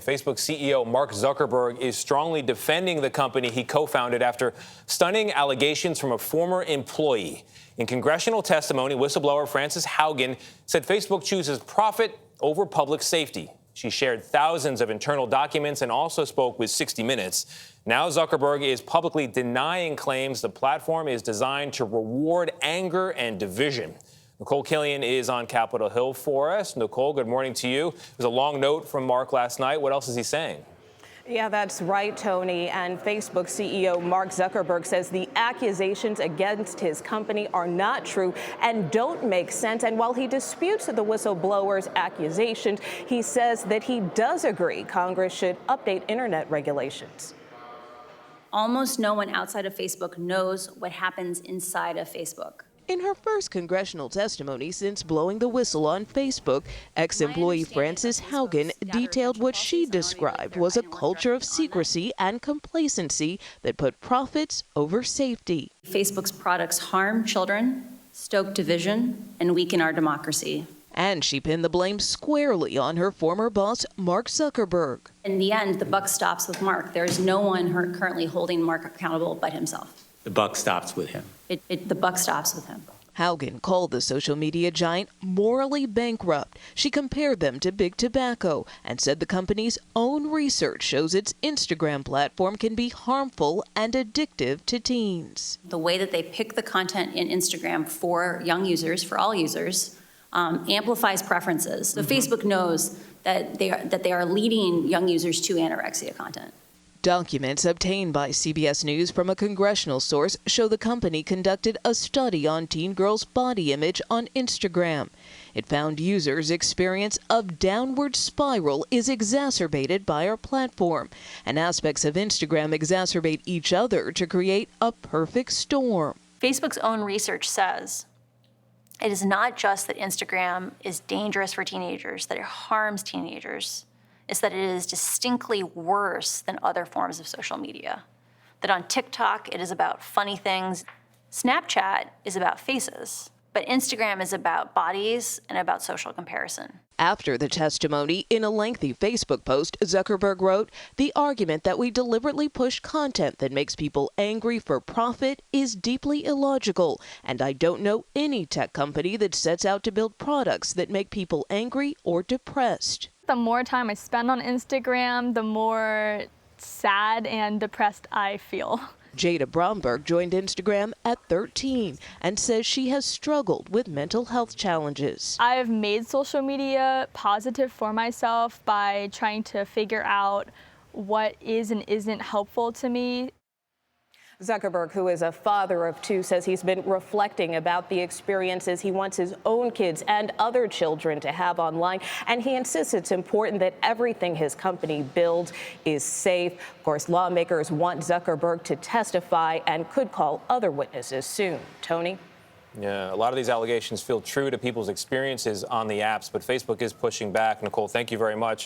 Facebook CEO Mark Zuckerberg is strongly defending the company he co-founded after stunning allegations from a former employee. In congressional testimony, whistleblower Frances Haugen said Facebook chooses profit over public safety. She shared thousands of internal documents and also spoke with 60 Minutes. Now Zuckerberg is publicly denying claims the platform is designed to reward anger and division. Nicole Killian is on Capitol Hill for us. Nicole, good morning to you. There's a long note from Mark last night. What else is he saying? Yeah, that's right, Tony. And Facebook CEO Mark Zuckerberg says the accusations against his company are not true and don't make sense. And while he disputes the whistleblower's accusations, he says that he does agree Congress should update internet regulations. Almost no one outside of Facebook knows what happens inside of Facebook. In her first congressional testimony since blowing the whistle on Facebook, ex-employee Frances Haugen detailed what she described was a culture of secrecy and complacency that put profits over safety. Facebook's products harm children, stoke division, and weaken our democracy. And she pinned the blame squarely on her former boss, Mark Zuckerberg. In the end, the buck stops with Mark. There is no one currently holding Mark accountable but himself. The buck stops with him. The buck stops with him. Haugen called the social media giant morally bankrupt. She compared them to big tobacco and said the company's own research shows its Instagram platform can be harmful and addictive to teens. The way that they pick the content in Instagram for young users, for all users, amplifies preferences. So Facebook knows that they are leading young users to anorexia content. Documents obtained by CBS News from a congressional source show the company conducted a study on teen girls' body image on Instagram. It found users' experience of downward spiral is exacerbated by our platform, and aspects of Instagram exacerbate each other to create a perfect storm. Facebook's own research says it is not just that Instagram is dangerous for teenagers, that it harms teenagers. It's that it is distinctly worse than other forms of social media. That on TikTok, it is about funny things. Snapchat is about faces, but Instagram is about bodies and about social comparison. After the testimony, in a lengthy Facebook post, Zuckerberg wrote, "The argument that we deliberately push content that makes people angry for profit is deeply illogical, and I don't know any tech company that sets out to build products that make people angry or depressed." The more time I spend on Instagram, the more sad and depressed I feel. Jada Bromberg joined Instagram at 13 and says she has struggled with mental health challenges. I've made social media positive for myself by trying to figure out what is and isn't helpful to me. Zuckerberg, who is a father of two, says he's been reflecting about the experiences he wants his own kids and other children to have online. And he insists it's important that everything his company builds is safe. Of course, lawmakers want Zuckerberg to testify and could call other witnesses soon. Tony? Yeah, a lot of these allegations feel true to people's experiences on the apps, but Facebook is pushing back. Nicole, thank you very much.